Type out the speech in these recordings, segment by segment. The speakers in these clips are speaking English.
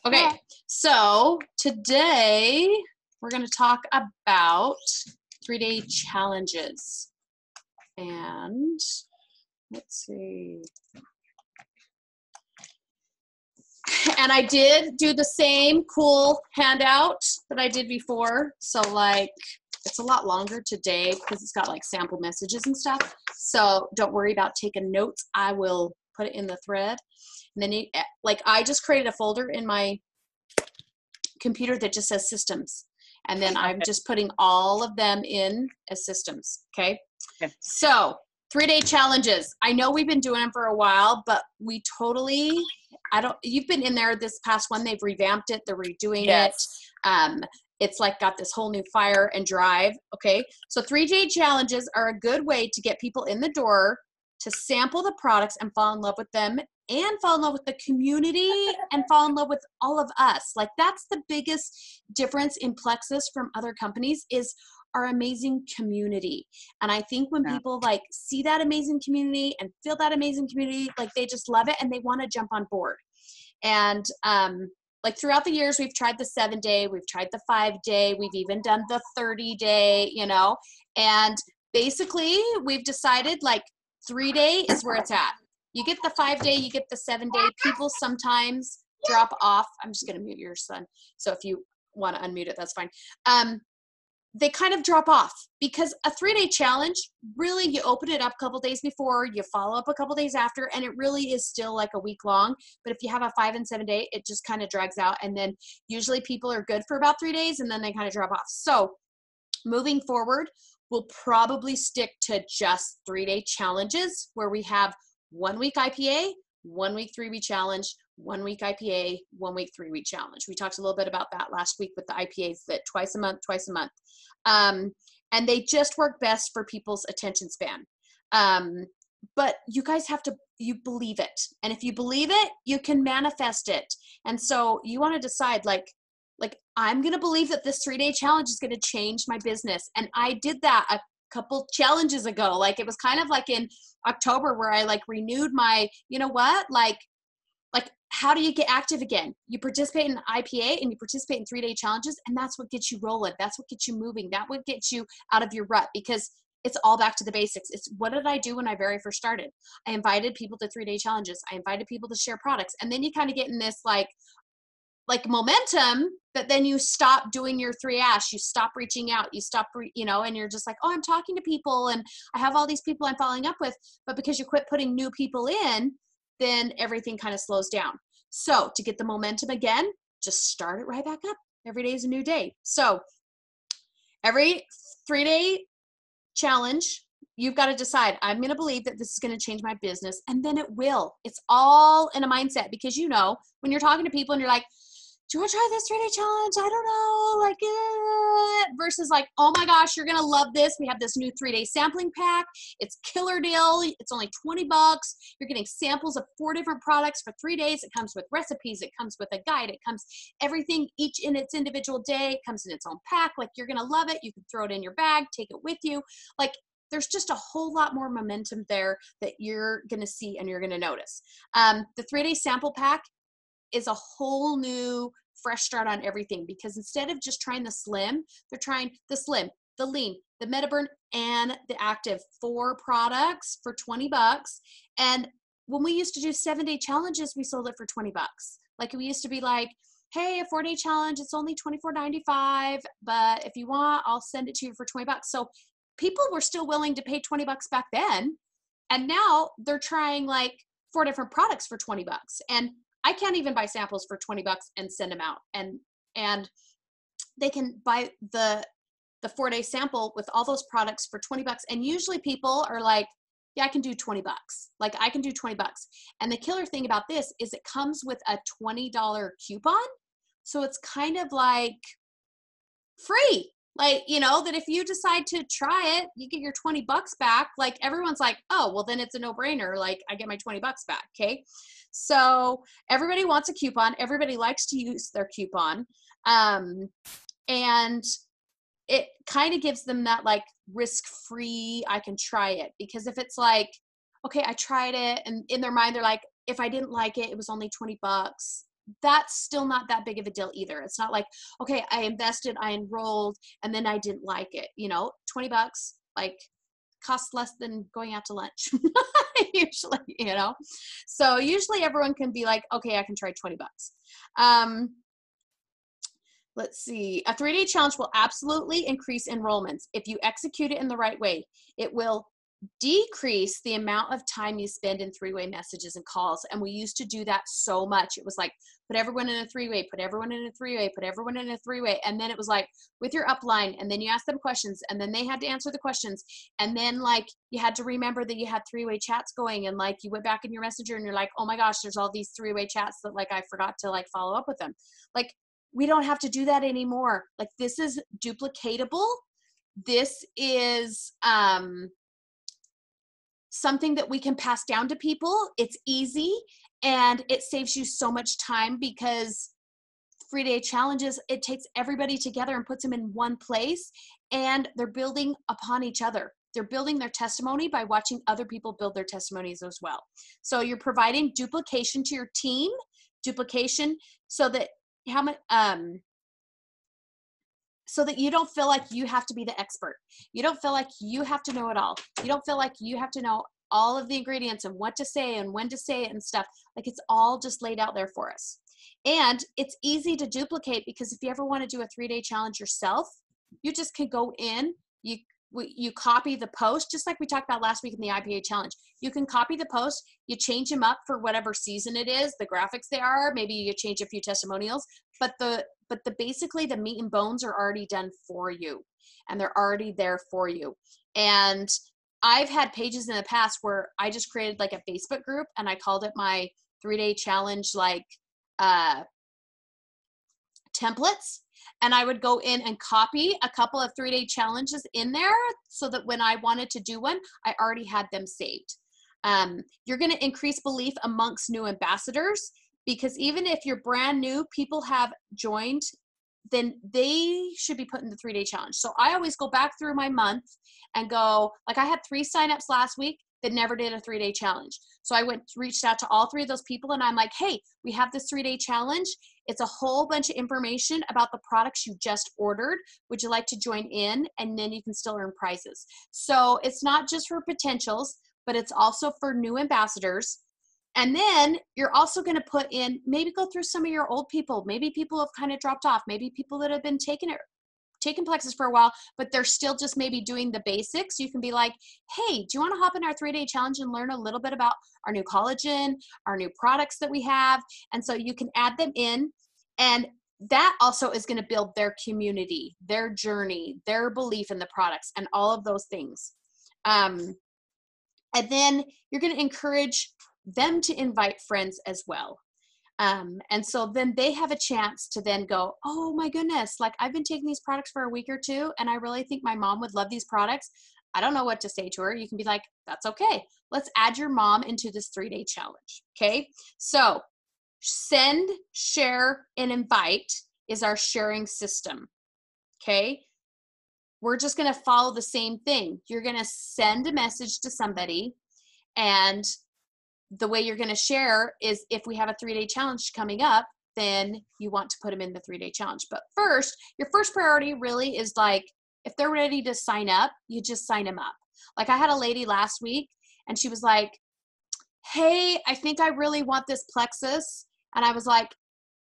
Okay, so today we're going to talk about 3-day challenges. And let's see. And I did do the same cool handout that I did before. So like, it's a lot longer today because it's got like sample messages and stuff. So don't worry about taking notes. I will put it in the thread. And then like I just created a folder in my computer that just says systems. And then I'm just putting all of them in as systems. Okay. So 3-day challenges. I know we've been doing them for a while, but we totally, you've been in there this past one. They've revamped it. They're redoing it. It's like got this whole new fire and drive. Okay. So 3-day challenges are a good way to get people in the door to sample the products and fall in love with them and fall in love with the community and fall in love with all of us. Like that's the biggest difference in Plexus from other companies is our amazing community. And I think when people like see that amazing community and feel that amazing community, like they just love it and they want to jump on board. And like throughout the years, we've tried the 7-day, we've tried the 5-day, we've even done the 30-day, you know, and basically we've decided like 3-day is where it's at. You get the 5-day, you get the 7-day. People sometimes drop off. I'm just going to mute your son. So if you want to unmute it, that's fine. They kind of drop off because a 3-day challenge, really, you open it up a couple days before, you follow up a couple days after, and it really is still like a week long. But if you have a 5 and 7-day, it just kind of drags out. And then usually people are good for about 3 days and then they kind of drop off. So moving forward, we'll probably stick to just 3-day challenges where we have 1 week IPA, 1 week 3-week challenge, 1 week IPA, 1 week 3-week challenge. We talked a little bit about that last week with the IPAs, that twice a month. And they just work best for people's attention span. But you guys have to, you believe it. And if you believe it, you can manifest it. And so you want to decide like I'm going to believe that this 3-day challenge is going to change my business. And I did that a couple challenges ago. Like it was kind of like in October where I like renewed my, you know what, like how do you get active again? You participate in IPA and you participate in 3-day challenges, and that's what gets you rolling. That's what gets you moving. That would get you out of your rut because it's all back to the basics. It's what did I do when I very first started? I invited people to 3-day challenges. I invited people to share products. And then you kind of get in this like momentum, but then you stop doing your 3-ash, you stop reaching out, you stop, and you're just like, oh, I'm talking to people and I have all these people I'm following up with, but because you quit putting new people in, then everything kind of slows down. So to get the momentum again, just start it right back up. Every day is a new day. So every 3-day challenge, you've got to decide, I'm going to believe that this is going to change my business. And then it will. It's all in a mindset because, when you're talking to people and you're like, do you want to try this 3-day challenge? I don't know, versus like, oh my gosh, you're going to love this. We have this new 3-day sampling pack. It's killer deal. It's only $20. You're getting samples of 4 different products for 3 days. It comes with recipes. It comes with a guide. It comes everything each in its individual day. It comes in its own pack. Like you're going to love it. You can throw it in your bag, take it with you. Like there's just a whole lot more momentum there that you're going to see and you're going to notice. The 3-day sample pack is a whole new fresh start on everything because instead of just trying the slim, they're trying the slim, the lean, the MetaBurn, and the active 4 products for $20. And when we used to do 7-day challenges, we sold it for $20. Like we used to be like, hey, a 4-day challenge, it's only $24.95, but if you want, I'll send it to you for $20. So people were still willing to pay $20 back then. And now they're trying like 4 different products for $20. And I can't even buy samples for $20 and send them out. And they can buy the 4-day sample with all those products for $20. And usually people are like, yeah, I can do $20. Like I can do $20. And the killer thing about this is it comes with a $20 coupon. So it's kind of like free. Like, that if you decide to try it, you get your $20 back. Like everyone's like, oh, well then it's a no-brainer. Like I get my $20 back. Okay. So everybody wants a coupon. Everybody likes to use their coupon. And it kind of gives them that like risk-free, I can try it. Because if it's like, okay, I tried it. And in their mind, they're like, if I didn't like it, it was only $20. that's still not that big of a deal either. It's not like, okay, I invested, I enrolled, and then I didn't like it. You know, $20, like, costs less than going out to lunch usually, you know? So usually everyone can be like, okay, I can try $20. Let's see. A 3-day challenge will absolutely increase enrollments. If you execute it in the right way, it will decrease the amount of time you spend in three-way messages and calls. And we used to do that so much. It was like, put everyone in a three-way, put everyone in a three-way, put everyone in a three-way. And then it was like with your upline, and then you ask them questions, and then they had to answer the questions. And then like you had to remember that you had three-way chats going, and like you went back in your messenger and you're like, oh my gosh, there's all these three-way chats that like I forgot to like follow up with them. Like, we don't have to do that anymore. Like, this is duplicatable. This is something that we can pass down to people. It's easy, and it saves you so much time, because 3-day challenges, it takes everybody together and puts them in one place, and they're building upon each other. They're building their testimony by watching other people build their testimonies as well. So you're providing duplication to your team, duplication so that so that you don't feel like you have to be the expert. You don't feel like you have to know it all. You don't feel like you have to know all of the ingredients and what to say and when to say it and stuff. Like, it's all just laid out there for us. And it's easy to duplicate, because if you ever want to do a 3-day challenge yourself, you just can go in, you copy the post, just like we talked about last week in the IPA challenge. You can copy the post, you change them up for whatever season it is, the graphics they are, maybe you change a few testimonials, but basically the meat and bones are already done for you, and they're already there for you. And I've had pages in the past where I just created like a Facebook group, and I called it my 3-day challenge, like templates. And I would go in and copy a couple of 3-day challenges in there, so that when I wanted to do one, I already had them saved. You're going to increase belief amongst new ambassadors, because even if you're brand new, people have joined, then they should be put in the 3-day challenge. So I always go back through my month and go, like, I had 3 signups last week that never did a 3-day challenge. So I reached out to all 3 of those people, and I'm like, hey, we have this 3-day challenge. It's a whole bunch of information about the products you just ordered. Would you like to join in? And then you can still earn prizes. So it's not just for potentials, but it's also for new ambassadors. And then you're also going to put in, maybe go through some of your old people. Maybe people have kind of dropped off. Maybe people that have been taking Plexus for a while, but they're still just maybe doing the basics. You can be like, hey, do you want to hop in our 3-day challenge and learn a little bit about our new collagen, our new products that we have? And so you can add them in, and that also is going to build their community, their journey, their belief in the products, and all of those things. And then you're going to encourage them to invite friends as well. And so then they have a chance to then go, oh my goodness, like, I've been taking these products for a week or 2, and I really think my mom would love these products. I don't know what to say to her. You can be like, that's okay. Let's add your mom into this 3-day challenge. Okay. So send, share, and invite is our sharing system. Okay. We're just going to follow the same thing. You're going to send a message to somebody, and the way you're going to share is, if we have a 3-day challenge coming up, then you want to put them in the 3-day challenge. But first, your first priority really is like, if they're ready to sign up, you just sign them up. Like, I had a lady last week, and she was like, hey, I think I really want this Plexus. And I was like,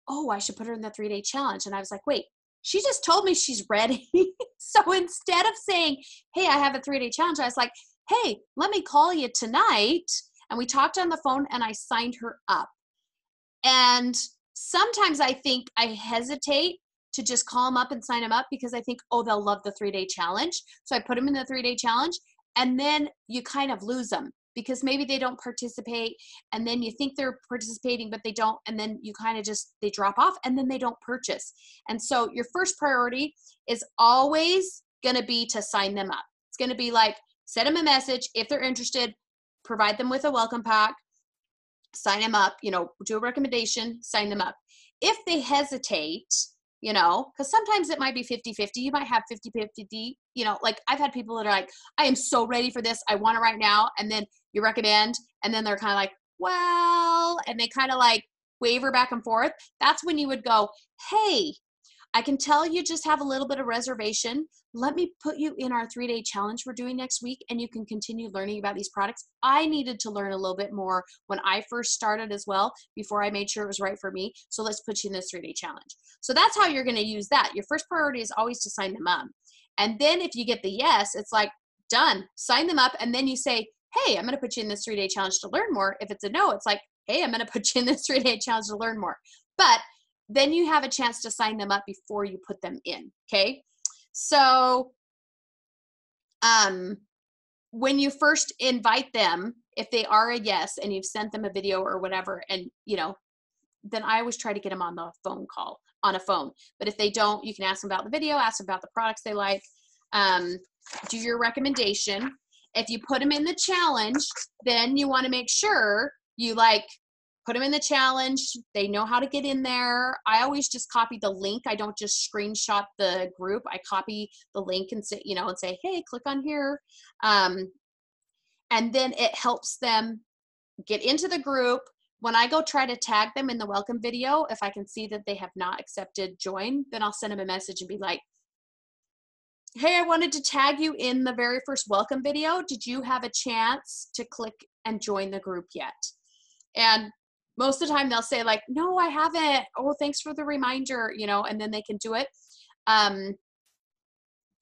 oh, I should put her in the 3-day challenge. And I was like, wait, she just told me she's ready. So instead of saying, hey, I have a 3-day challenge, I was like, hey, let me call you tonight. And we talked on the phone, and I signed her up. And sometimes I think I hesitate to just call them up and sign them up, because I think, oh, they'll love the 3-day challenge. So I put them in the 3-day challenge, and then you kind of lose them, because maybe they don't participate, and then you think they're participating, but they don't. And then you kind of they drop off, and then they don't purchase. And so your first priority is always going to be to sign them up. It's going to be like, send them a message. If they're interested, provide them with a welcome pack, sign them up, do a recommendation, sign them up. If they hesitate, because sometimes it might be 50-50. You might have 50-50, like, I've had people that are like, I am so ready for this, I want it right now. And then you recommend, and then they're kind of like, well, and they kind of like waver back and forth, that's when you would go, hey, I can tell you just have a little bit of reservation. Let me put you in our 3-day challenge we're doing next week, and you can continue learning about these products. I needed to learn a little bit more when I first started as well, before I made sure it was right for me. So let's put you in this 3-day challenge. So that's how you're going to use that. Your first priority is always to sign them up. And then if you get the yes, it's like, done, sign them up. And then you say, hey, I'm going to put you in this 3-day challenge to learn more. If it's a no, it's like, hey, I'm going to put you in this 3-day challenge to learn more. But then you have a chance to sign them up before you put them in. Okay. So, when you first invite them, if they are a yes and you've sent them a video or whatever, and you know, then I always try to get them on the phone call, on a phone. But if they don't, you can ask them about the video, ask them about the products they like, do your recommendation. If you put them in the challenge, then you want to make sure you like put them in the challenge. They know how to get in there. I always just copy the link. I don't just screenshot the group. I copy the link and say, you know, and say, hey, click on here. And then it helps them get into the group. When I go try to tag them in the welcome video, if I can see that they have not accepted join, then I'll send them a message and be like, hey, I wanted to tag you in the very first welcome video. Did you have a chance to click and join the group yet? And most of the time they'll say like, no, I haven't. Oh, thanks for the reminder, you know, and then they can do it.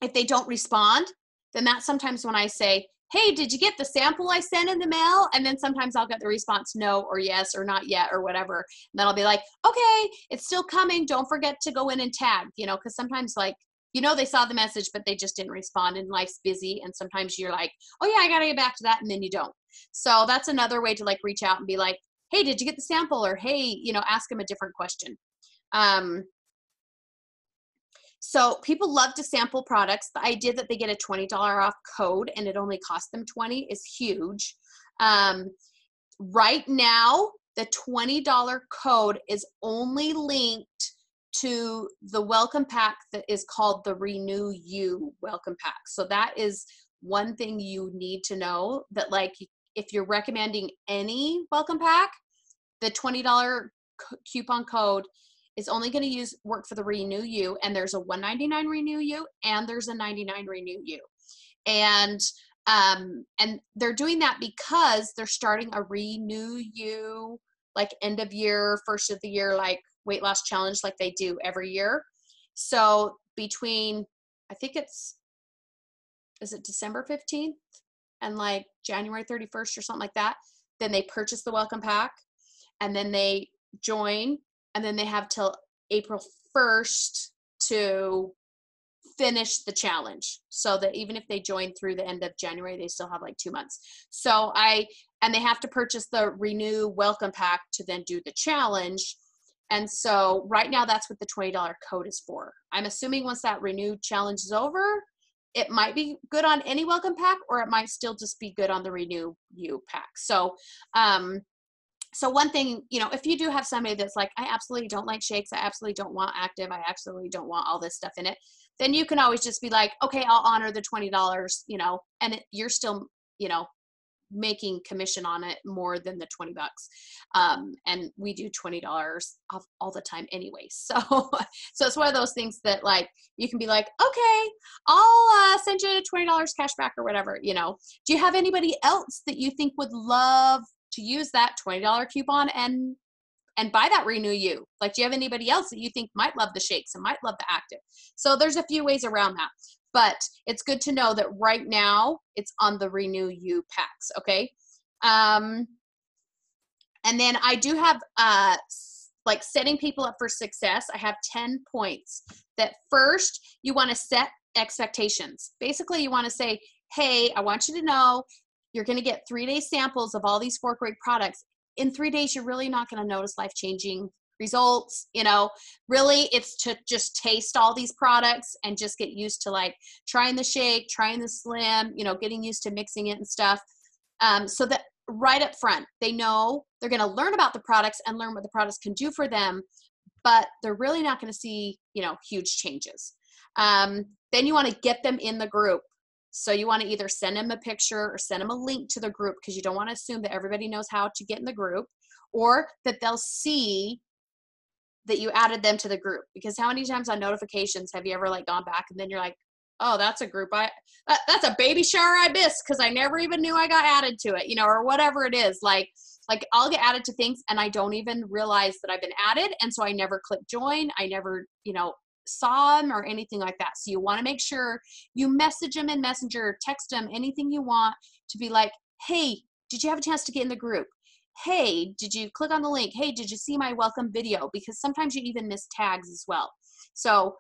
If they don't respond, then that's sometimes when I say, hey, did you get the sample I sent in the mail? And then sometimes I'll get the response no or yes or not yet or whatever. And then I'll be like, okay, it's still coming. Don't forget to go in and tag, you know, because sometimes like, you know, they saw the message, but they just didn't respond and life's busy. And sometimes you're like, oh yeah, I got to get back to that. And then you don't. So that's another way to like reach out and be like, hey, did you get the sample? Or, hey, you know, ask them a different question. So people love to sample products. The idea that they get a $20 off code and it only costs them $20 is huge. Right now, the $20 code is only linked to the welcome pack that is called the Renew You welcome pack. So that is one thing you need to know, that like if you're recommending any welcome pack, the $20 coupon code is only going to work for the Renew You, and there's a $199 Renew You and there's a $99 Renew You. And they're doing that because they're starting a Renew You like end of year, first of the year, like weight loss challenge like they do every year. So between, I think is it December 15th and like January 31st or something like that, then they purchase the welcome pack and then they join, and then they have till April 1st to finish the challenge, so that even if they join through the end of January, they still have like 2 months. So and they have to purchase the Renew welcome pack to then do the challenge. And so right now that's what the $20 code is for. I'm assuming once that Renew challenge is over, it might be good on any welcome pack, or it might still just be good on the Renew You pack. So, so one thing, you know, if you do have somebody that's like, I absolutely don't like shakes, I absolutely don't want active, I absolutely don't want all this stuff in it, then you can always just be like, okay, I'll honor the $20, you know, and you're still, you know, making commission on it more than the $20. And we do $20 off all the time anyway. So, so it's one of those things that like, you can be like, okay, I'll send you $20 cash back or whatever, you know. Do you have anybody else that you think would love to use that $20 coupon and buy that Renew You? Like, do you have anybody else that you think might love the shakes and might love the active? So there's a few ways around that, but it's good to know that right now it's on the Renew You packs. Okay. And then I do have, like setting people up for success. I have 10 points. That first, you want to set expectations. Basically, you want to say, hey, I want you to know you're going to get 3-day samples of all these 4 great products. In 3 days, you're really not going to notice life-changing results. You know, really it's to just taste all these products and just get used to like trying the shake, trying the slim, you know, getting used to mixing it and stuff. So that right up front, they know they're going to learn about the products and learn what the products can do for them, but they're really not going to see, you know, huge changes. Then you want to get them in the group. So you want to either send them a picture or send them a link to the group, because you don't want to assume that everybody knows how to get in the group, or that they'll see that you added them to the group. Because how many times on notifications have you ever like gone back and then you're like, oh, that's a group that's a baby shower I missed because I never even knew I got added to it, you know, or whatever it is. Like I'll get added to things and I don't even realize that I've been added, and so I never click join. I never, you know, saw them or anything like that. So you want to make sure you message them in Messenger, text them, anything you want to be like, hey, did you have a chance to get in the group? Hey, did you click on the link? Hey, did you see my welcome video? Because sometimes you even miss tags as well. So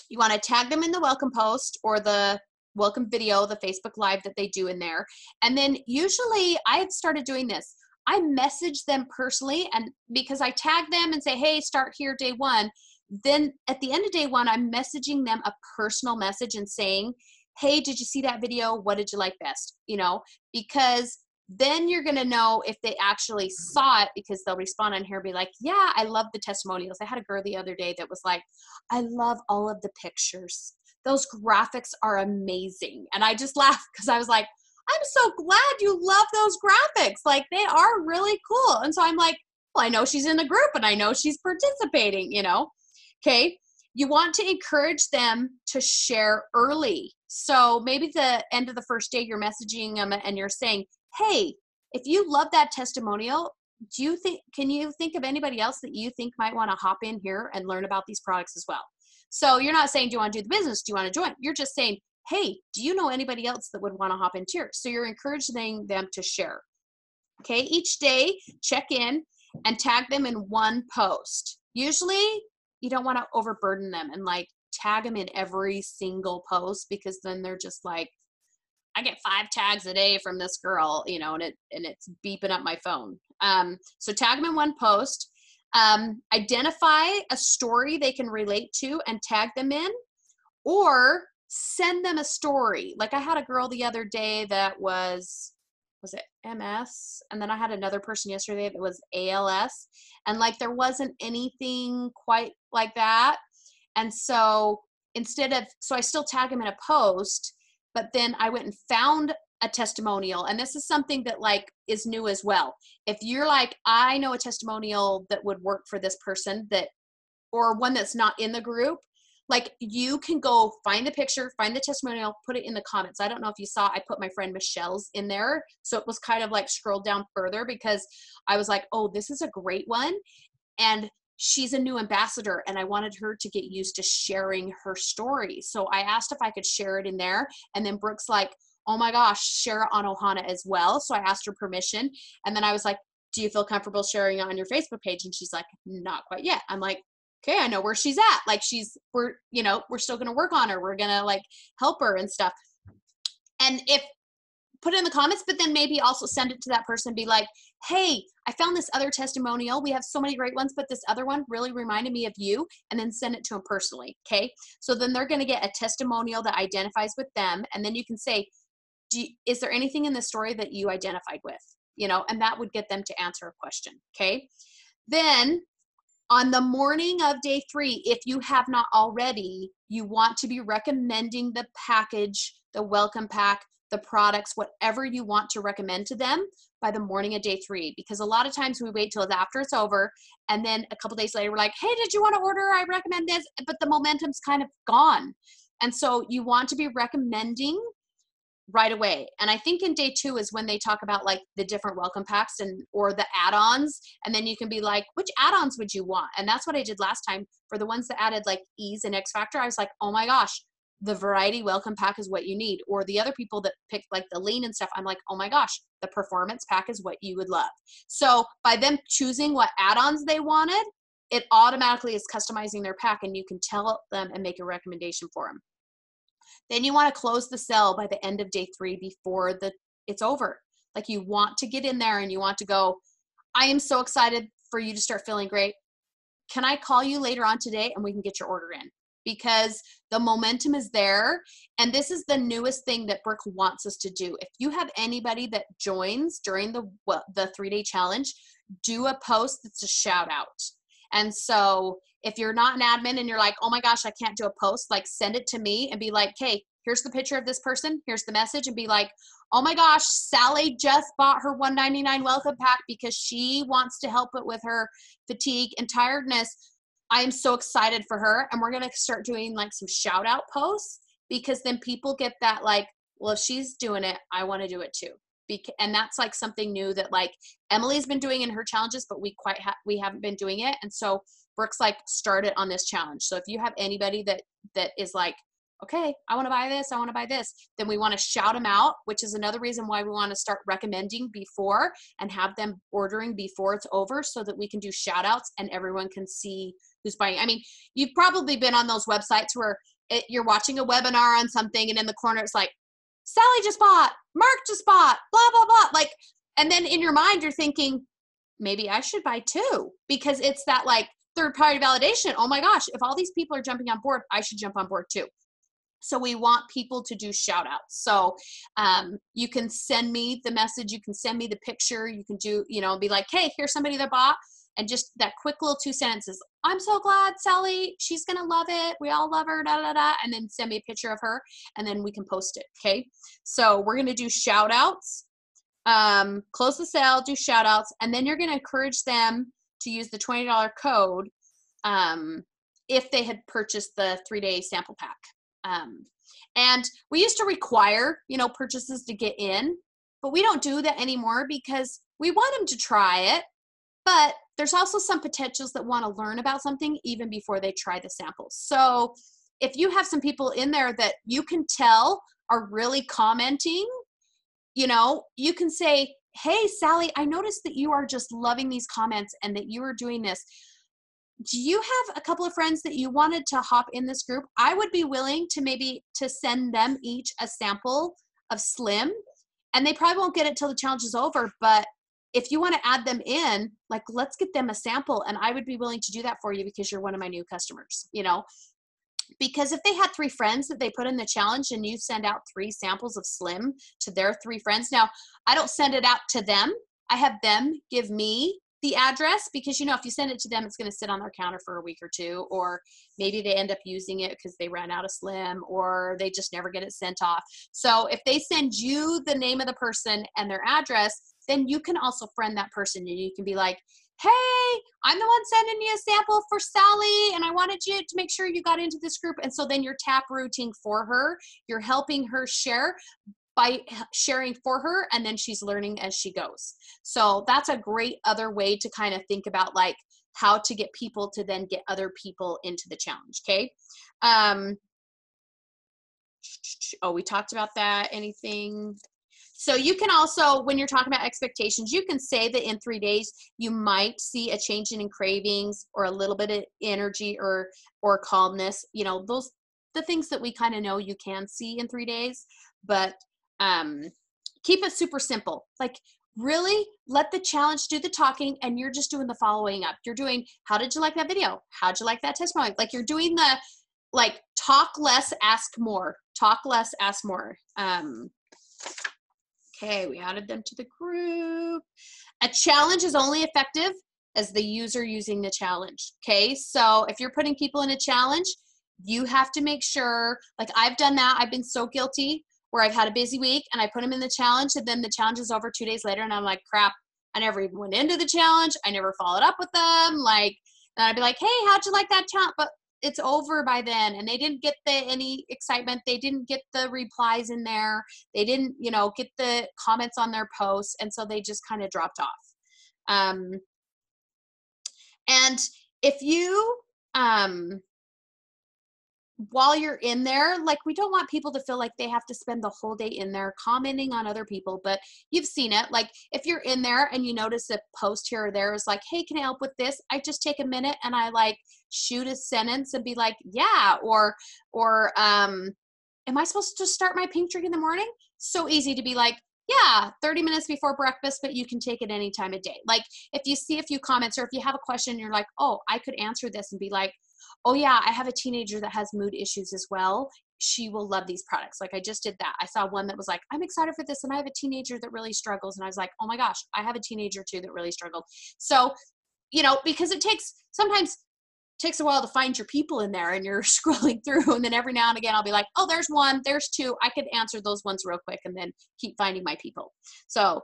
you want to tag them in the welcome post or the welcome video, the Facebook Live that they do in there. And then usually I've started doing this. I message them personally, and because I tag them and say, hey, start here day one, then at the end of day one, I'm messaging them a personal message and saying, hey, did you see that video? What did you like best? You know, because then you're going to know if they actually saw it, because they'll respond on here and be like, yeah, I love the testimonials. I had a girl the other day that was like, I love all of the pictures. Those graphics are amazing. And I just laughed because I was like, I'm so glad you love those graphics. Like, they are really cool. And so I'm like, well, I know she's in the group and I know she's participating, you know? Okay. You want to encourage them to share early. So maybe the end of the first day you're messaging them and you're saying, hey, if you love that testimonial, can you think of anybody else that you think might want to hop in here and learn about these products as well? So you're not saying, do you want to do the business? Do you want to join? You're just saying, hey, do you know anybody else that would want to hop into here? So you're encouraging them to share. Okay, each day, check in and tag them in one post. Usually, you don't want to overburden them and like tag them in every single post, because then they're just like, I get 5 tags a day from this girl, you know, and it's beeping up my phone. So tag them in one post. Identify a story they can relate to and tag them in, or send them a story. Like I had a girl the other day that was it MS? And then I had another person yesterday that was ALS. And like there wasn't anything quite like that. And so so I still tag them in a post, but then I went and found a testimonial. And this is something that like is new as well. If you're like, I know a testimonial that would work for this person, that, or one that's not in the group, like you can go find the picture, find the testimonial, put it in the comments. I don't know if you saw, I put my friend Michelle's in there. So it was kind of like scrolled down further because I was like, oh, this is a great one. And she's a new ambassador and I wanted her to get used to sharing her story. So I asked if I could share it in there. And then Brooke's like, oh my gosh, share it on Ohana as well. So I asked her permission. And then I was like, do you feel comfortable sharing it on your Facebook page? And she's like, not quite yet. I'm like, okay, I know where she's at. Like we're still going to work on her. We're going to like help her and stuff. And put it in the comments, but then maybe also send it to that person, be like, hey, I found this other testimonial. We have so many great ones, but this other one really reminded me of you, and then send it to them personally. Okay. So then they're going to get a testimonial that identifies with them. And then you can say, is there anything in the story that you identified with, you know, and that would get them to answer a question. Okay. Then on the morning of day 3, if you have not already, you want to be recommending the package, the welcome pack, the products, whatever you want to recommend to them by the morning of day 3. Because a lot of times we wait till after it's over, and then a couple days later we're like, hey, did you want to order? I recommend this, but the momentum's kind of gone. And so you want to be recommending right away. And I think in day 2 is when they talk about like the different welcome packs or the add-ons. And then you can be like, which add-ons would you want? And that's what I did last time for the ones that added like Ease and X Factor. I was like, oh my gosh, the variety welcome pack is what you need. Or the other people that picked like the lean and stuff, I'm like, oh my gosh, the performance pack is what you would love. So by them choosing what add-ons they wanted, it automatically is customizing their pack, and you can tell them and make a recommendation for them. Then you want to close the sale by the end of day 3 before it's over. Like you want to get in there and you want to go, I am so excited for you to start feeling great. Can I call you later on today and we can get your order in? Because the momentum is there. And this is the newest thing that Brooke wants us to do. If you have anybody that joins during the 3-day challenge, do a post that's a shout out. And so if you're not an admin and you're like, oh my gosh, I can't do a post, like send it to me and be like, hey, here's the picture of this person, here's the message, and be like, oh my gosh, Sally just bought her $1.99 welcome pack because she wants to help it with her fatigue and tiredness. I am so excited for her. And we're going to start doing like some shout out posts, because then people get that like, well, if she's doing it, I want to do it too. And that's like something new that like Emily's been doing in her challenges, but we haven't been doing it. And so Brooke's like started on this challenge. So if you have anybody that is like, okay, I want to buy this, I want to buy this, then we want to shout them out, which is another reason why we want to start recommending before and have them ordering before it's over, so that we can do shout outs and everyone can see who's buying. I mean, you've probably been on those websites where you're watching a webinar on something and in the corner it's like, Sally just bought, Mark just bought, blah, blah, blah. Like, and then in your mind, you're thinking, maybe I should buy too, because it's that like third party validation. Oh my gosh, if all these people are jumping on board, I should jump on board too. So we want people to do shout outs. So you can send me the message, you can send me the picture, you can do, be like, hey, here's somebody that bought, and just that quick little 2 sentences. I'm so glad Sally, she's going to love it. We all love her, da, da, da. And then send me a picture of her and then we can post it. Okay. So we're going to do shout outs, close the sale, do shout outs. And then you're going to encourage them to use the $20 code if they had purchased the 3-day sample pack. And we used to require, purchases to get in, but we don't do that anymore because we want them to try it. But there's also some potentials that want to learn about something even before they try the samples. So if you have some people in there that you can tell are really commenting, you can say, hey, Sally, I noticed that you are just loving these comments and that you are doing this. Do you have a couple of friends that you wanted to hop in this group? I would be willing to maybe to send them each a sample of Slim, and they probably won't get it till the challenge is over. But if you want to add them in, like, let's get them a sample, and I would be willing to do that for you because you're one of my new customers, because if they had 3 friends that they put in the challenge and you send out 3 samples of Slim to their 3 friends. Now, I don't send it out to them. I have them give me the address, because if you send it to them, it's going to sit on their counter for a week or 2, or maybe they end up using it because they ran out of Slim, or they just never get it sent off. So if they send you the name of the person and their address, then you can also friend that person, and you can be like, hey, I'm the one sending you a sample for Sally, and I wanted you to make sure you got into this group. And so then you're tap routing for her, you're helping her share by sharing for her, and then she's learning as she goes. So that's a great other way to kind of think about like how to get people to then get other people into the challenge. Okay. We talked about that. Anything? So you can also, when you're talking about expectations, you can say that in 3 days, you might see a change in cravings or a little bit of energy or calmness, those, the things that we kind of know you can see in 3 days, but keep it super simple. Like, really let the challenge do the talking, and you're just doing the following up. You're doing, how did you like that video? How'd you like that testimony? Like, you're doing the, like, talk less, ask more. Talk less, ask more. Okay, we added them to the group. A challenge is only effective as the user using the challenge. Okay, so if you're putting people in a challenge, you have to make sure, like I've done that. I've been so guilty where I've had a busy week and I put them in the challenge, and then the challenge is over 2 days later and I'm like, crap, I never even went into the challenge. I never followed up with them. Like, and I'd be like, hey, how'd you like that challenge? But it's over by then, and they didn't get any excitement. They didn't get the replies in there. They didn't, get the comments on their posts. And so they just kind of dropped off. And if you, while you're in there, like, we don't want people to feel like they have to spend the whole day in there commenting on other people, but you've seen it. Like, if you're in there and you notice a post here or there is like, hey, can I help with this? I just take a minute and I like shoot a sentence and be like, yeah, or am I supposed to just start my pink drink in the morning? So easy to be like, yeah, 30 minutes before breakfast, but you can take it any time of day. Like, if you see a few comments, or if you have a question, you're like, oh, I could answer this, and be like, oh yeah, I have a teenager that has mood issues as well. She will love these products. Like, I just did that. I saw one that was like, I'm excited for this, and I have a teenager that really struggles. And I was like, oh my gosh, I have a teenager too that really struggled. So, because it takes sometimes takes a while to find your people in there, and you're scrolling through, and then every now and again I'll be like, oh, there's one, there's two. I could answer those ones real quick and then keep finding my people. So,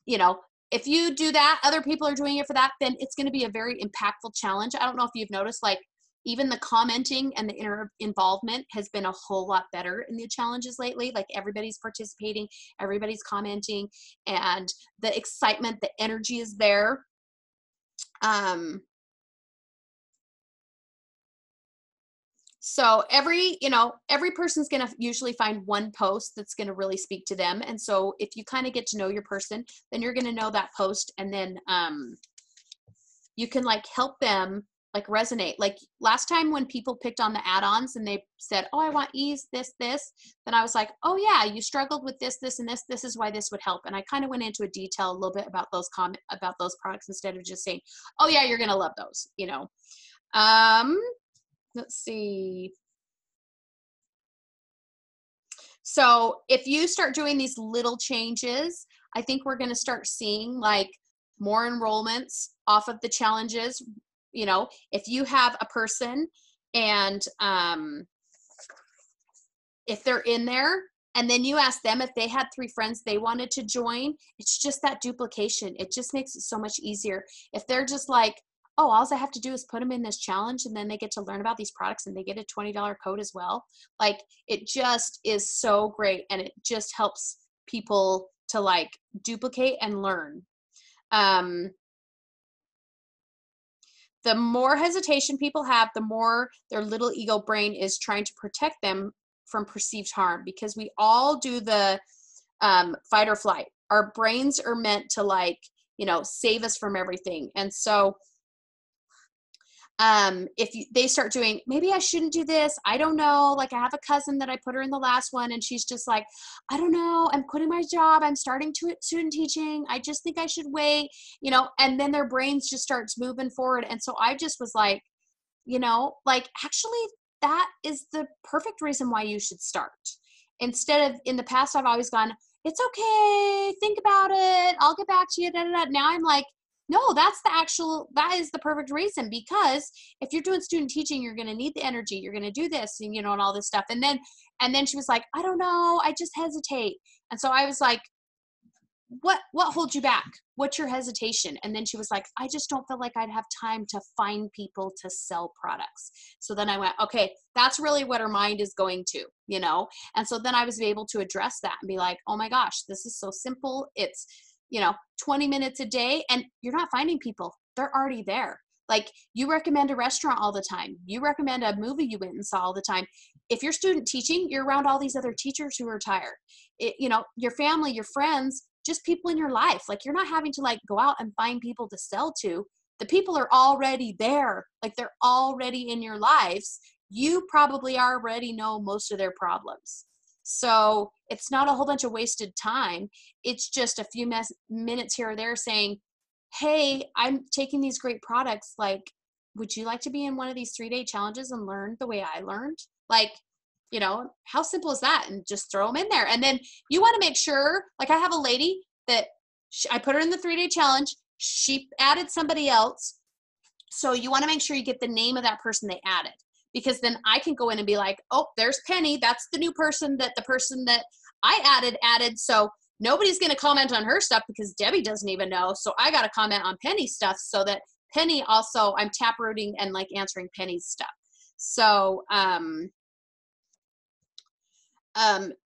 you know, if you do that, other people are doing it for that, then it's going to be a very impactful challenge. I don't know if you've noticed, like, even the commenting and the involvement has been a whole lot better in the challenges lately. Like, everybody's participating, everybody's commenting, and the excitement, the energy is there. So every person's going to usually find one post that's going to really speak to them. And so if you kind of get to know your person, then you're going to know that post, and then you can like help them like resonate. Like last time when people picked on the add-ons and they said, oh, I want ease, this, then I was like, oh yeah, you struggled with this, and this. This is why this would help. And I kind of went into a detail a little bit about those products instead of just saying, oh yeah, you're going to love those, you know. Let's see. So if you start doing these little changes, I think we're going to start seeing like more enrollments off of the challenges. You know, if you have a person and if they're in there and then you ask them if they had 3 friends they wanted to join, it's just that duplication. It just makes it so much easier. If they're just like, oh, all I have to do is put them in this challenge and then they get to learn about these products and they get a $20 code as well. Like, it just is so great, and it just helps people to like duplicate and learn. The more hesitation people have, the more their little ego brain is trying to protect them from perceived harm, because we all do the fight or flight. Our brains are meant to like, you know, save us from everything. And so they start doing, maybe I shouldn't do this, I don't know, like I have a cousin that I put her in the last one and she's just like, I don't know, I'm quitting my job, I'm starting to student teaching, I just think I should wait, you know, and then their brains just starts moving forward. And so I just was like, you know, like, actually that is the perfect reason why you should start. Instead of, in the past I've always gone, it's okay, think about it, I'll get back to you, da, da, da. Now I'm like, no, that is the perfect reason, because if you're doing student teaching, you're going to need the energy, you're going to do this, and, you know, and all this stuff. And then she was like, I don't know, I just hesitate. And so I was like, what holds you back? What's your hesitation? And then she was like, I just don't feel like I'd have time to find people to sell products. So then I went, okay, that's really what her mind is going to, you know? And so then I was able to address that and be like, oh my gosh, this is so simple. It's, you know, 20 minutes a day, and you're not finding people. They're already there. Like, you recommend a restaurant all the time. You recommend a movie you went and saw all the time. If you're student teaching, you're around all these other teachers who are tired. You know, your family, your friends, just people in your life. Like, you're not having to like go out and find people to sell to. The people are already there. Like, they're already in your lives. You probably already know most of their problems. So it's not a whole bunch of wasted time. It's just a few minutes here or there saying, hey, I'm taking these great products. Like, would you like to be in one of these 3-day challenges and learn the way I learned? Like, you know, how simple is that? And just throw them in there. And then you want to make sure, like, I have a lady that I put her in the 3-day challenge. She added somebody else. So you want to make sure you get the name of that person they added, because then I can go in and be like, oh, there's Penny. That's the new person that the person that I added. So nobody's going to comment on her stuff because Debbie doesn't even know. So I got to comment on Penny's stuff so that Penny also, I'm taprooting and like answering Penny's stuff. So,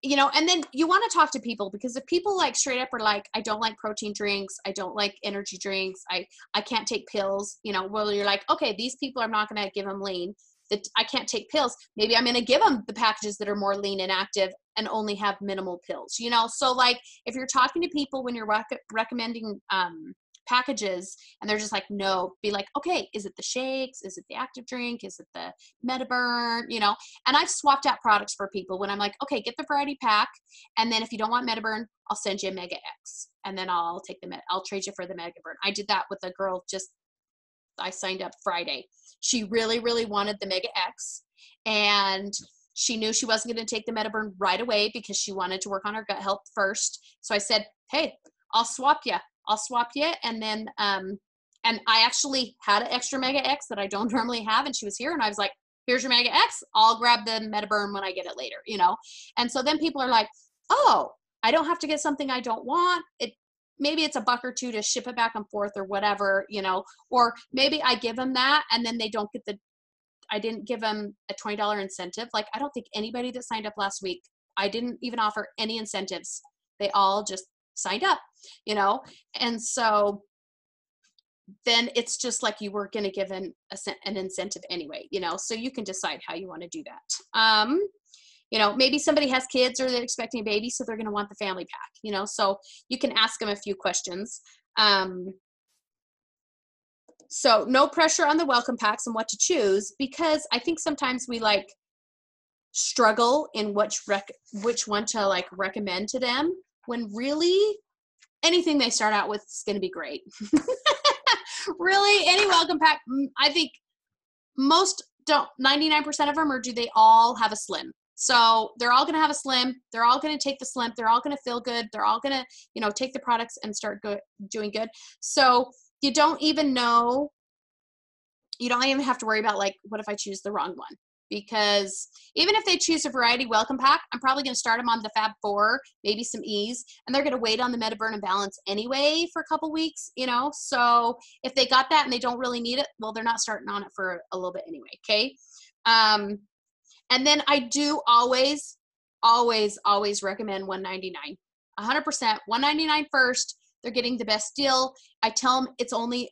you know, and then you want to talk to people, because if people like straight up are like, I don't like protein drinks, I don't like energy drinks, I can't take pills, you know, well, you're like, okay, these people, I'm not going to give them lean. That I can't take pills. Maybe I'm going to give them the packages that are more lean and active and only have minimal pills, you know? So like, if you're talking to people when you're recommending packages and they're just like, no, be like, okay, is it the shakes? Is it the active drink? Is it the MetaBurn? You know? And I've swapped out products for people when I'm like, okay, get the variety pack. And then if you don't want MetaBurn, I'll send you a Mega X. And then I'll trade you for the MetaBurn. I did that with a girl I signed up Friday. She really, really wanted the Mega X, and she knew she wasn't going to take the MetaBurn right away because she wanted to work on her gut health first. So I said, hey, I'll swap you. And then And I actually had an extra Mega X that I don't normally have, and she was here, and I was like, here's your Mega X. I'll grab the Metaburn when I get it later, you know? And so then people are like, oh, I don't have to get something I don't want. Maybe it's $1 or $2 to ship it back and forth or whatever, you know, or maybe I give them that and then they don't get I didn't give them a $20 incentive. Like, I don't think anybody that signed up last week, I didn't even offer any incentives. They all just signed up, you know? And so then it's just like you were going to give an incentive anyway, you know? So you can decide how you want to do that. You know, maybe somebody has kids or they're expecting a baby, so they're going to want the family pack, you know, so you can ask them a few questions. So no pressure on the welcome packs and what to choose, because I think sometimes we like struggle in which one to like recommend to them, when really anything they start out with is going to be great. Really, any welcome pack, I think most don't, 99% of them, or do they all have a slim? So they're all going to have a slim. They're all going to take the slim. They're all going to feel good. They're all going to, you know, take the products and start doing good. So you don't even know, you don't even have to worry about like, what if I choose the wrong one? Because even if they choose a variety welcome pack, I'm probably going to start them on the Fab 4, maybe some E's, and they're going to wait on the Metaburn and Balance anyway for a couple weeks, you know? So if they got that and they don't really need it, well, they're not starting on it for a little bit anyway, okay? And then I do always recommend $199. 100%, $199 first. They're getting the best deal. I tell them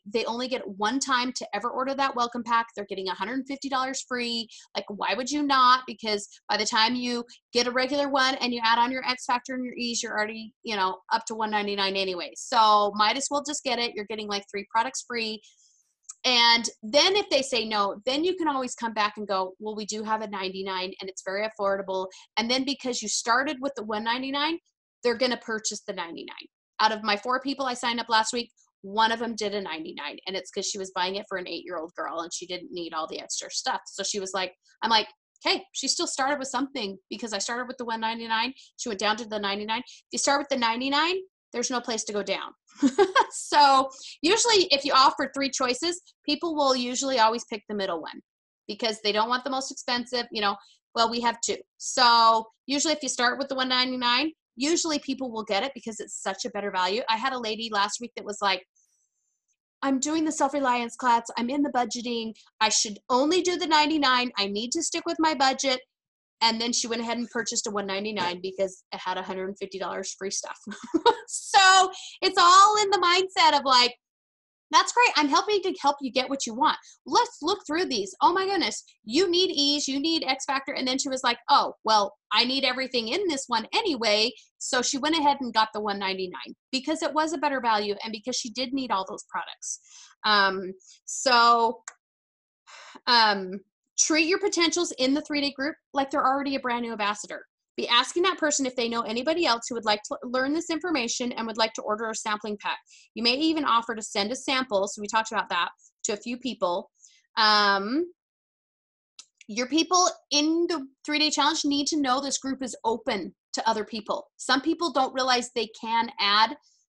they only get one time to ever order that welcome pack. They're getting $150 free. Like, why would you not? Because by the time you get a regular one and you add on your X Factor and your E's, you're already, you know, up to $199 anyway. So might as well just get it. You're getting like 3 products free. And then if they say no, then you can always come back and go, well, we do have a 99 and it's very affordable. And then because you started with the 199, they're going to purchase the 99. Out of my 4 people I signed up last week, one of them did a 99, and it's because she was buying it for an 8-year-old girl and she didn't need all the extra stuff. So she was like, I'm like, okay, she still started with something, because I started with the 199. She went down to the 99. If you start with the 99, there's no place to go down. So usually if you offer 3 choices, people will usually always pick the middle one because they don't want the most expensive, you know. Well, we have 2. So usually if you start with the 199, usually people will get it because it's such a better value. I had a lady last week that was like, I'm doing the self-reliance class. I'm in the budgeting. I should only do the 99. I need to stick with my budget. And then she went ahead and purchased a 199 because it had $150 free stuff. So it's all in the mindset of like, that's great. I'm helping to help you get what you want. Let's look through these. Oh my goodness. You need E's, you need X Factor. And then she was like, oh, well, I need everything in this one anyway. So she went ahead and got the 199 because it was a better value and because she did need all those products. Treat your potentials in the 3-day group like they're already a brand new ambassador. Be asking that person if they know anybody else who would like to learn this information and would like to order a sampling pack. You may even offer to send a sample, so we talked about that, to a few people. Your people in the 3-day challenge need to know this group is open to other people. Some people don't realize they can add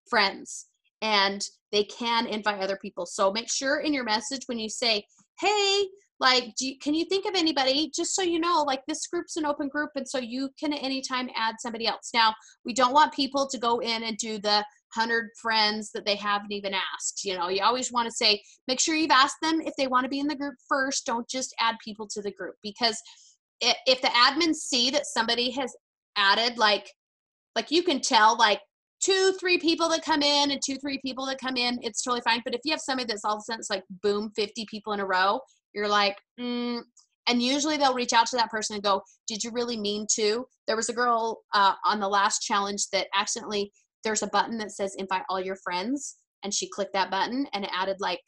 friends and they can invite other people. So make sure in your message when you say, hey, like, can you think of anybody, just so you know, like, this group's an open group, and so you can at any time add somebody else. Now, we don't want people to go in and do the 100 friends that they haven't even asked. You know, you always want to say, make sure you've asked them if they want to be in the group first. Don't just add people to the group, because if the admins see that somebody has added, like you can tell, like, 2-3 people that come in and 2-3 people that come in, it's totally fine. But if you have somebody that's all of a sudden it's like, boom, 50 people in a row, you're like, and usually they'll reach out to that person and go, did you really mean to? There was a girl on the last challenge that accidentally, there's a button that says invite all your friends, and she clicked that button and it added like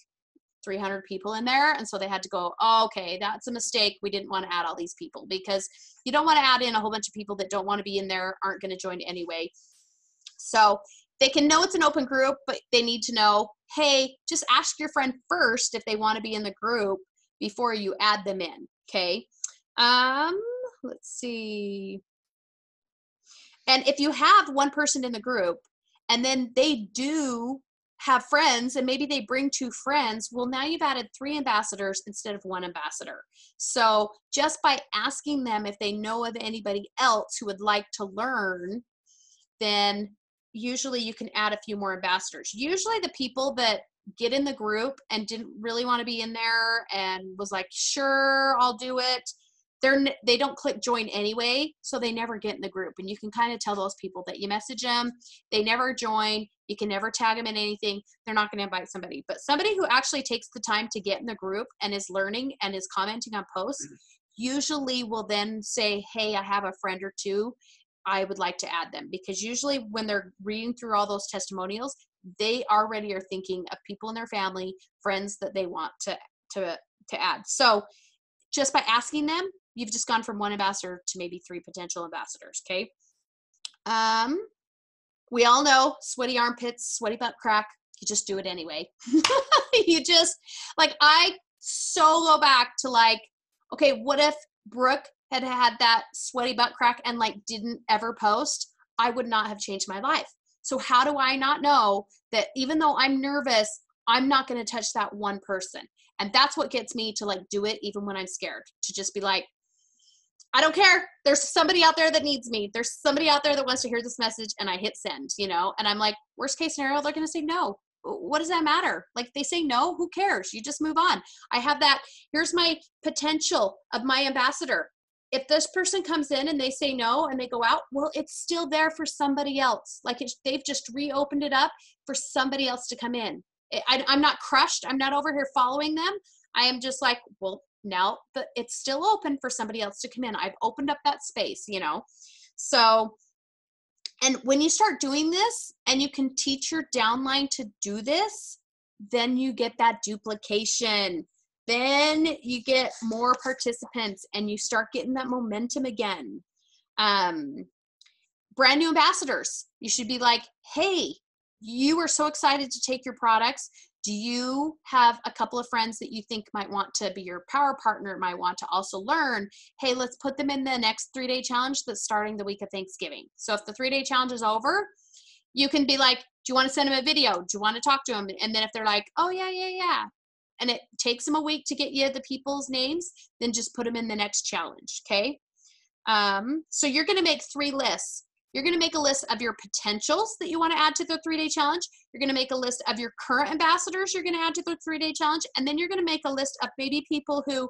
300 people in there. And so they had to go, oh, okay, that's a mistake. We didn't want to add all these people, because you don't want to add in a whole bunch of people that don't want to be in there, aren't going to join anyway. So they can know it's an open group, but they need to know, hey, just ask your friend first if they want to be in the group before you add them in, okay? Let's see. And if you have one person in the group and then they do have friends and maybe they bring 2 friends, well, now you've added 3 ambassadors instead of 1 ambassador. So just by asking them if they know of anybody else who would like to learn, then usually you can add a few more ambassadors. Usually the people that get in the group and didn't really want to be in there and was like, sure, I'll do it, they don't click join anyway, so they never get in the group. And you can kind of tell those people that you message them, they never join, you can never tag them in anything, they're not going to invite somebody. But somebody who actually takes the time to get in the group and is learning and is commenting on posts usually will then say, hey, I have a friend or 2, I would like to add them. Because usually when they're reading through all those testimonials, they already are thinking of people in their family, friends that they want to add. So just by asking them, you've just gone from 1 ambassador to maybe 3 potential ambassadors. Okay. We all know sweaty armpits, sweaty butt crack. You just do it anyway. You just, like, I so go back to like, okay, what if Brooke had had that sweaty butt crack and like didn't ever post? I would not have changed my life. So how do I not know that even though I'm nervous, I'm not going to touch that 1 person? And that's what gets me to like do it even when I'm scared, to just be like, I don't care. There's somebody out there that needs me. There's somebody out there that wants to hear this message, and I hit send, you know, and I'm like, worst case scenario, they're going to say no. What does that matter? Like, they say no, who cares? You just move on. I have that. Here's my potential of my ambassador. If this person comes in and they say no and they go out, well, it's still there for somebody else. Like, they've just reopened it up for somebody else to come in. I'm not crushed. I'm not over here following them. I am just like, well, now that it's still open for somebody else to come in. I've opened up that space, you know? So, and when you start doing this and you can teach your downline to do this, then you get that duplication. Then you get more participants and you start getting that momentum again. Brand new ambassadors, you should be like, hey, you are so excited to take your products. Do you have a couple of friends that you think might want to be your power partner, might want to also learn? Hey, let's put them in the next 3-day challenge that's starting the week of Thanksgiving. So if the 3-day challenge is over, you can be like, do you want to send them a video? Do you want to talk to them? And then if they're like, oh, yeah, and it takes them a week to get you the people's names, then just put them in the next challenge, okay? So you're going to make 3 lists. You're going to make a list of your potentials that you want to add to the 3-day challenge. You're going to make a list of your current ambassadors you're going to add to the 3-day challenge. And then you're going to make a list of maybe people who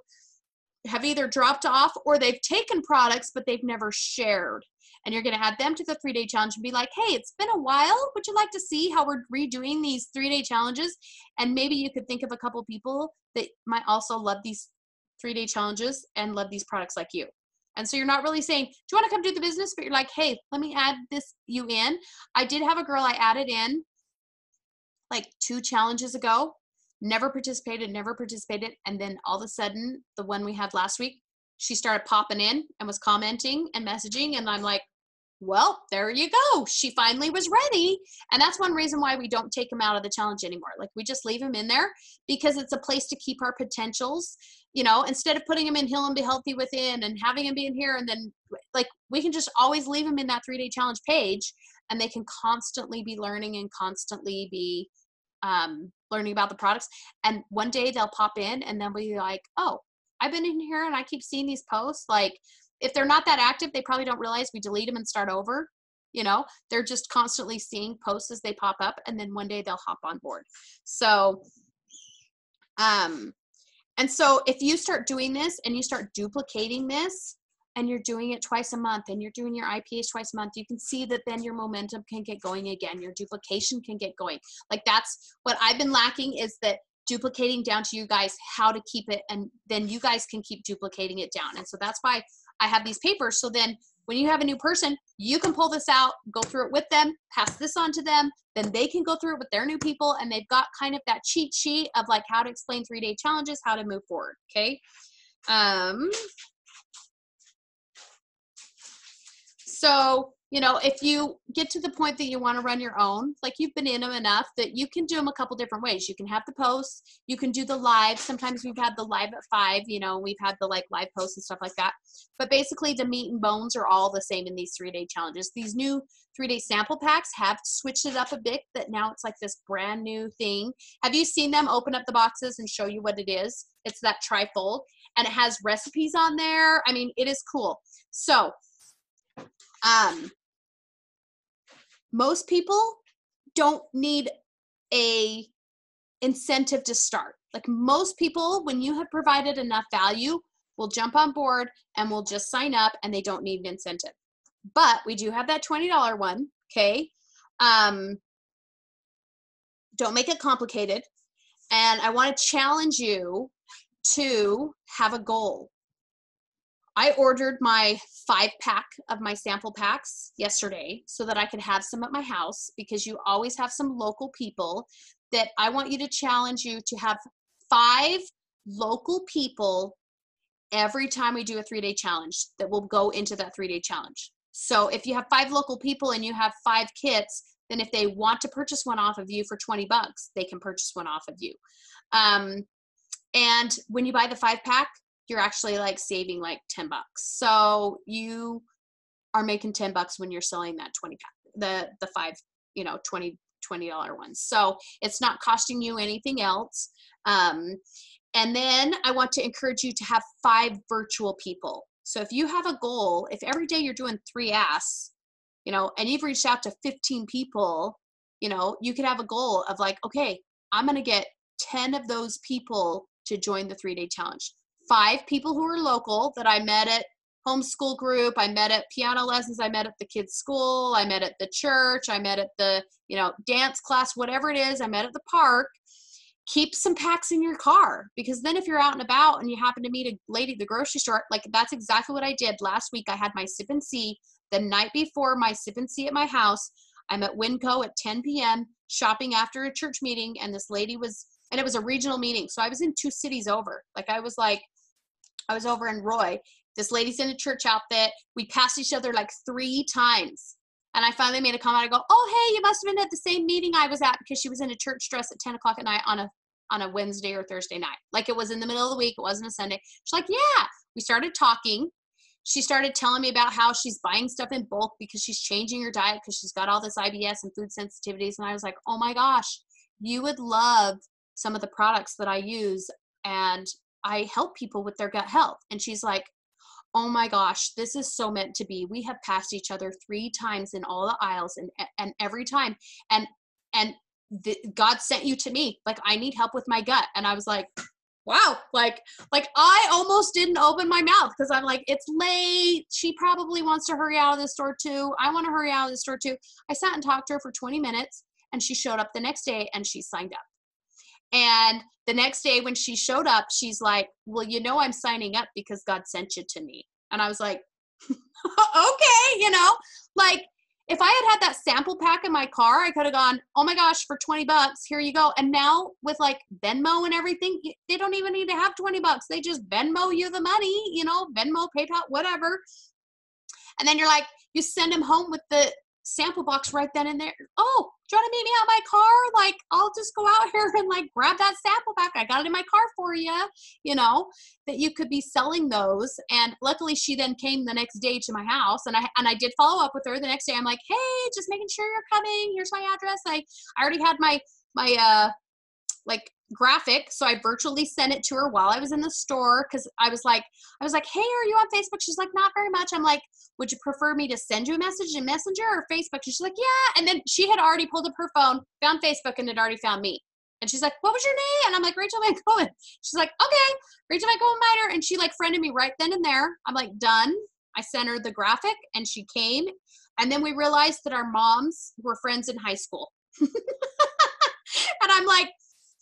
have either dropped off or they've taken products, but they've never shared. And you're going to add them to the 3-day challenge and be like, hey, it's been a while. Would you like to see how we're redoing these 3-day challenges? And maybe you could think of a couple people that might also love these 3-day challenges and love these products like you. And so you're not really saying, do you want to come do the business? But you're like, hey, let me add you in. I did have a girl I added in like 2 challenges ago, never participated. And then all of a sudden, the one we had last week, she started popping in and was commenting and messaging. And I'm like, well, there you go. She finally was ready. And that's one reason why we don't take them out of the challenge anymore. Like, we just leave them in there because it's a place to keep our potentials, you know, instead of putting them in Heal and Be Healthy Within and having them be in here. And then, like, we can just always leave them in that 3-day challenge page, and they can constantly be learning and constantly be learning about the products. And one day they'll pop in and they'll be like, oh, I've been in here and I keep seeing these posts. Like, if they're not that active, they probably don't realize we delete them and start over. You know, they're just constantly seeing posts as they pop up, and then one day they'll hop on board. So, and so if you start doing this and you start duplicating this and you're doing it twice a month and you're doing your IPAs twice a month, you can see that then your momentum can get going again. Your duplication can get going. Like, that's what I've been lacking, is that duplicating down to you guys how to keep it, and then you guys can keep duplicating it down. And so that's why I have these papers. So then when you have a new person, you can pull this out, go through it with them, pass this on to them, then they can go through it with their new people, and they've got kind of that cheat sheet of like how to explain 3-day challenges, how to move forward. Okay. So you know, if you get to the point that you want to run your own, like you've been in them enough that you can do them a couple different ways. You can have the posts, you can do the live. Sometimes we've had the live at 5, you know, we've had the like live posts and stuff like that. But basically the meat and bones are all the same in these 3-day challenges. These new 3-day sample packs have switched it up a bit, that now it's like this brand new thing. Have you seen them open up the boxes and show you what it is? It's that trifold, and it has recipes on there. I mean, it is cool. So, most people don't need a incentive to start. Like most people, when you have provided enough value, will jump on board and will just sign up, and they don't need an incentive. But we do have that $20 one, okay? Don't make it complicated. And I want to challenge you to have a goal. I ordered my 5-pack of my sample packs yesterday so that I could have some at my house, because you always have some local people that I want you to challenge you to have 5 local people every time we do a 3-day challenge that will go into that 3-day challenge. So if you have 5 local people and you have 5 kits, then if they want to purchase one off of you for $20, they can purchase one off of you. And when you buy the 5-pack, you're actually like saving like $10. So you are making $10 when you're selling that 20-pack, the 5, you know, $20 ones. So it's not costing you anything else. And then I want to encourage you to have 5 virtual people. So if you have a goal, if every day you're doing 3 asks, you know, and you've reached out to 15 people, you know, you could have a goal of like, okay, I'm going to get 10 of those people to join the 3-day challenge. 5 people who are local that I met at homeschool group, I met at piano lessons, I met at the kids' school, I met at the church, I met at the, you know, dance class, whatever it is, I met at the park. Keep some packs in your car, because then if you're out and about and you happen to meet a lady at the grocery store, like that's exactly what I did last week. I had my sip and see the night before my sip and see at my house. I'm at Winco at 10 p.m. shopping after a church meeting, and this lady was, and it was a regional meeting, so I was in 2 cities over. Like I was over in Roy. This lady's in a church outfit. We passed each other like 3 times. And I finally made a comment. I go, oh, hey, you must have been at the same meeting I was at, because she was in a church dress at 10 o'clock at night on a Wednesday or Thursday night. Like it was in the middle of the week. It wasn't a Sunday. She's like, yeah. We started talking. She started telling me about how she's buying stuff in bulk because she's changing her diet because she's got all this IBS and food sensitivities. And I was like, oh my gosh, you would love some of the products that I use, and I help people with their gut health. And she's like, oh my gosh, this is so meant to be. We have passed each other 3 times in all the aisles, and every time, and God sent you to me. Like, I need help with my gut. And I was like, wow, like I almost didn't open my mouth, because I'm like, it's late. She probably wants to hurry out of the store too. I want to hurry out of the store too. I sat and talked to her for 20 minutes, and she showed up the next day and she signed up. And the next day when she showed up, she's like, well, you know, I'm signing up because God sent you to me. And I was like, okay, you know, like if I had had that sample pack in my car, I could have gone, oh my gosh, for $20, here you go. And now with like Venmo and everything, they don't even need to have $20. They just Venmo you the money, you know, Venmo, PayPal, whatever. And then you're like, you send them home with the sample box right then and there. Oh, do you want to meet me out my car? Like, I'll just go out here and like grab that sample pack. I got it in my car for you, you know, that you could be selling those. And luckily she then came the next day to my house, and I did follow up with her the next day. I'm like, hey, just making sure you're coming. Here's my address. I already had my like graphic, so I virtually sent it to her while I was in the store, because I was like, hey, are you on Facebook? She's like, not very much. I'm like, would you prefer me to send you a message in Messenger or Facebook? And she's like, yeah. And then she had already pulled up her phone, found Facebook, and had already found me. And she's like, what was your name? And I'm like, Rachel Van Cohen. She's like, okay, Rachel Van Cohen Miner. And she like friended me right then and there. I'm like, done. I sent her the graphic, and she came. And then we realized that our moms were friends in high school. And I'm like,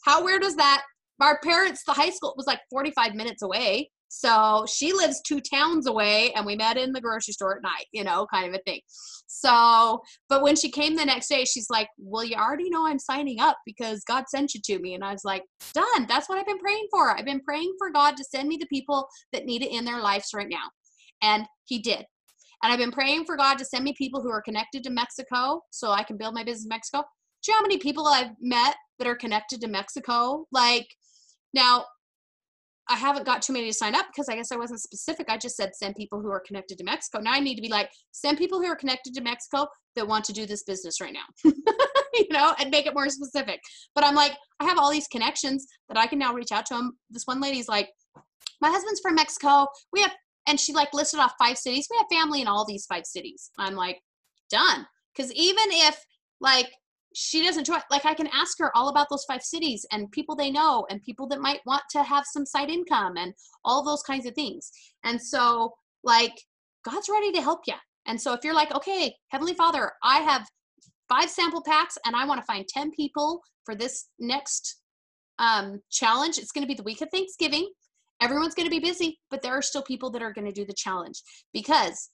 how weird is that? Our parents, the high school was like 45 minutes away. So she lives 2 towns away, and we met in the grocery store at night, you know, kind of a thing. So, but when she came the next day, she's like, well, you already know I'm signing up because God sent you to me. And I was like, done. That's what I've been praying for. I've been praying for God to send me the people that need it in their lives right now. And he did. And I've been praying for God to send me people who are connected to Mexico so I can build my business in Mexico. Do you know how many people I've met that are connected to Mexico? Like, now, I haven't got too many to sign up because I guess I wasn't specific. I just said send people who are connected to Mexico. Now I need to be like, send people who are connected to Mexico that want to do this business right now, you know, and make it more specific. But I'm like, I have all these connections that I can now reach out to them. This one lady's like, my husband's from Mexico. We have, and she like listed off 5 cities. We have family in all these 5 cities. I'm like, done. Because even if like, she doesn't join, like I can ask her all about those 5 cities and people they know and people that might want to have some side income and all those kinds of things. And so like God's ready to help you. And so if you're like, okay, Heavenly Father, I have 5 sample packs and I want to find 10 people for this next challenge. It's going to be the week of Thanksgiving. Everyone's going to be busy, but there are still people that are going to do the challenge because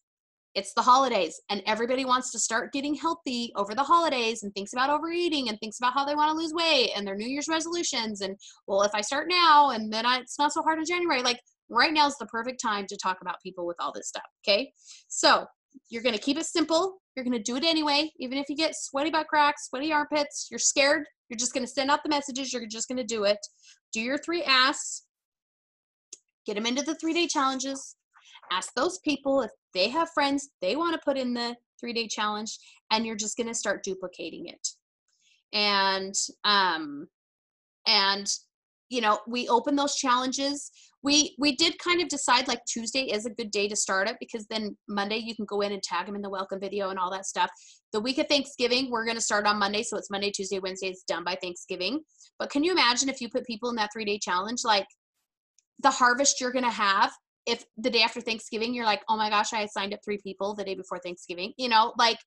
it's the holidays and everybody wants to start getting healthy over the holidays and thinks about overeating and thinks about how they want to lose weight and their New Year's resolutions. And well, if I start now and then it's not so hard in January, like right now is the perfect time to talk about people with all this stuff. Okay. So you're going to keep it simple. You're going to do it anyway. Even if you get sweaty butt cracks, sweaty armpits, you're scared. You're just going to send out the messages. You're just going to do it. Do your 3 asks. Get them into the 3-day challenges. Ask those people if they have friends they want to put in the 3-day challenge, and you're just going to start duplicating it. And you know, we open those challenges. We did kind of decide like Tuesday is a good day to start it because then Monday you can go in and tag them in the welcome video and all that stuff. The week of Thanksgiving, we're going to start on Monday. So it's Monday, Tuesday, Wednesday. It's done by Thanksgiving. But can you imagine if you put people in that 3-day challenge, like the harvest you're going to have if the day after Thanksgiving, you're like, oh my gosh, I signed up 3 people the day before Thanksgiving, you know, like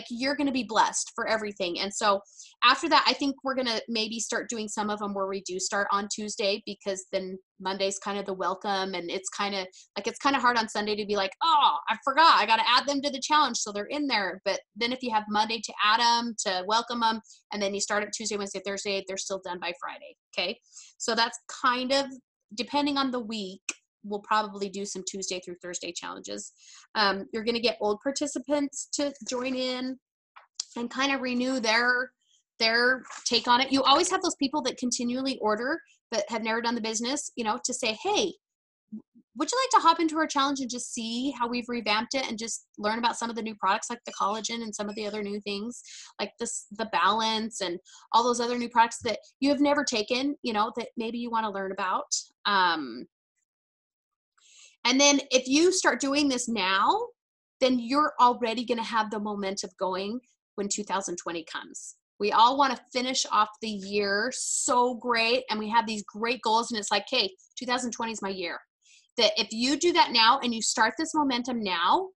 you're going to be blessed for everything. And so after that, I think we're going to maybe start doing some of them where we do start on Tuesday because then Monday's kind of the welcome. And it's kind of like, it's kind of hard on Sunday to be like, oh, I forgot, I got to add them to the challenge. So they're in there. But then if you have Monday to add them, to welcome them, and then you start at Tuesday, Wednesday, Thursday, they're still done by Friday. Okay. So that's kind of, depending on the week, we'll probably do some Tuesday through Thursday challenges. You're going to get old participants to join in and kind of renew their take on it. You always have those people that continually order but have never done the business, you know, to say, hey, would you like to hop into our challenge and just see how we've revamped it and just learn about some of the new products like the collagen and some of the other new things like this, the balance and all those other new products that you have never taken, you know, that maybe you want to learn about. And then if you start doing this now, then you're already going to have the momentum going when 2020 comes. We all want to finish off the year so great. And we have these great goals. And it's like, hey, 2020 is my year. That if you do that now and you start this momentum now,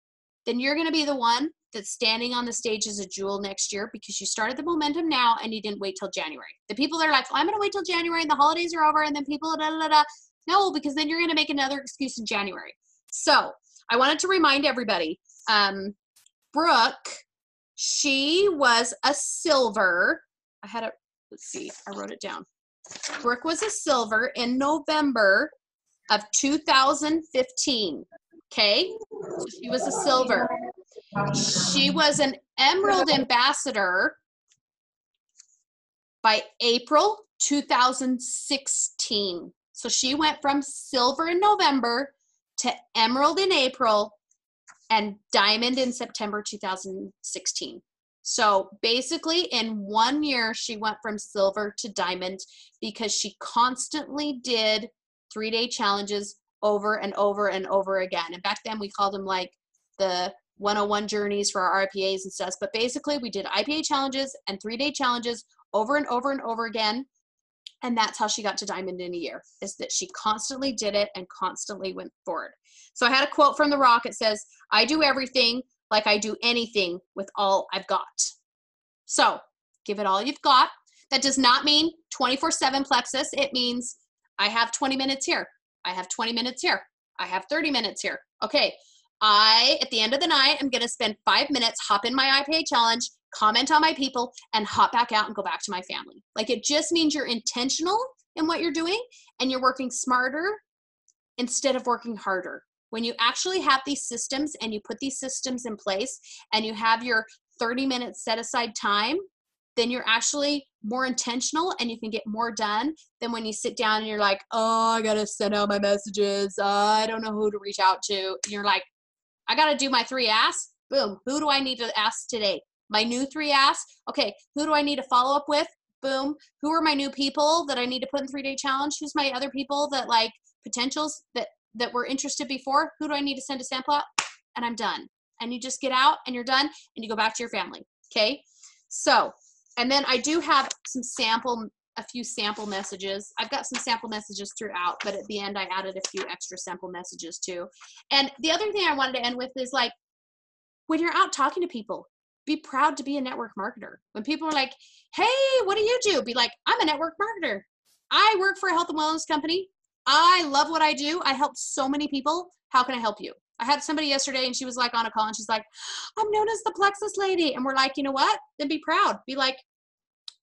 then you're going to be the one that's standing on the stage as a jewel next year because you started the momentum now and you didn't wait till January. The people that are like, oh, I'm going to wait till January and the holidays are over and then people, da, da, da, da. No, because then you're going to make another excuse in January. So I wanted to remind everybody, Brooke, she was a silver. Let's see, I wrote it down. Brooke was a silver in November of 2015. Okay, so she was a silver. She was an emerald ambassador by April 2016. So she went from silver in November to emerald in April and diamond in September 2016. So basically in 1 year, she went from silver to diamond because she constantly did 3-day challenges over and over and over again. And back then we called them like the 101 journeys for our RPAs and stuff. But basically we did IPA challenges and 3-day challenges over and over and over again. And that's how she got to diamond in a year, is that she constantly did it and constantly went forward. So I had a quote from The Rock. It says, I do everything like I do anything with all I've got. So give it all you've got. That does not mean 24/7 plexus. It means I have 20 minutes here. I have 20 minutes here. I have 30 minutes here. Okay. At the end of the night, I'm going to spend 5 minutes, hop in my IPA challenge, comment on my people, and hop back out and go back to my family. Like it just means you're intentional in what you're doing and you're working smarter instead of working harder. When you actually have these systems and you put these systems in place and you have your 30 minutes set aside time, then you're actually more intentional and you can get more done than when you sit down and you're like, oh, I gotta send out my messages. I don't know who to reach out to. And you're like, I gotta do my 3 asks. Boom. Who do I need to ask today? My new 3 asks. Okay. Who do I need to follow up with? Boom. Who are my new people that I need to put in 3-day challenge? Who's my other people that like potentials that were interested before? Who do I need to send a sample out? And I'm done. And you just get out and you're done and you go back to your family. Okay. So, and then I do have a few sample messages. I've got some sample messages throughout, but at the end I added a few extra sample messages too. And the other thing I wanted to end with is like, when you're out talking to people, be proud to be a network marketer. When people are like, hey, what do you do? Be like, I'm a network marketer. I work for a health and wellness company. I love what I do. I help so many people. How can I help you? I had somebody yesterday and she was like on a call and she's like, I'm known as the plexus lady. And we're like, you know what? Then be proud. Be like,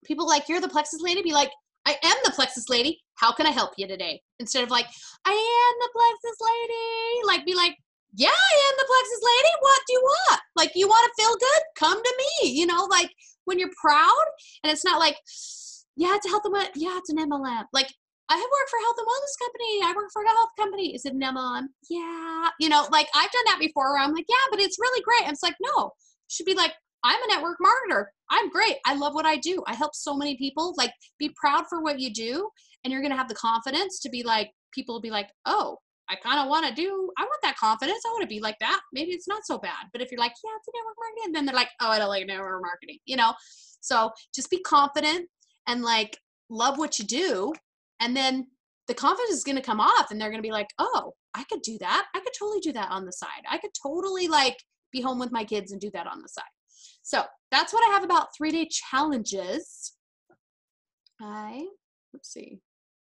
people like, you're the plexus lady. Be like, I am the plexus lady. How can I help you today? Instead of like, I am the plexus lady. Like, be like, yeah, I am the plexus lady. What do you want? Like, you want to feel good? Come to me. You know, like when you're proud and it's not like, yeah, it's a health and wellness. Yeah, it's an MLM. Like, I work for a health and wellness company. I work for a health company. Is it an MLM? Yeah. You know, like I've done that before where I'm like, yeah, but it's really great. And it's like, no, you should be like, I'm a network marketer. I'm great. I love what I do. I help so many people. Like, be proud for what you do. And you're going to have the confidence to be like, people will be like, oh, I kind of want to I want that confidence. I want to be like that. Maybe it's not so bad. But if you're like, yeah, it's a network marketing, then they're like, oh, I don't like network marketing, you know? So just be confident and like, love what you do. And then the confidence is going to come off and they're going to be like, oh, I could do that. I could totally do that on the side. I could totally like be home with my kids and do that on the side. So that's what I have about 3-day challenges. Let's see.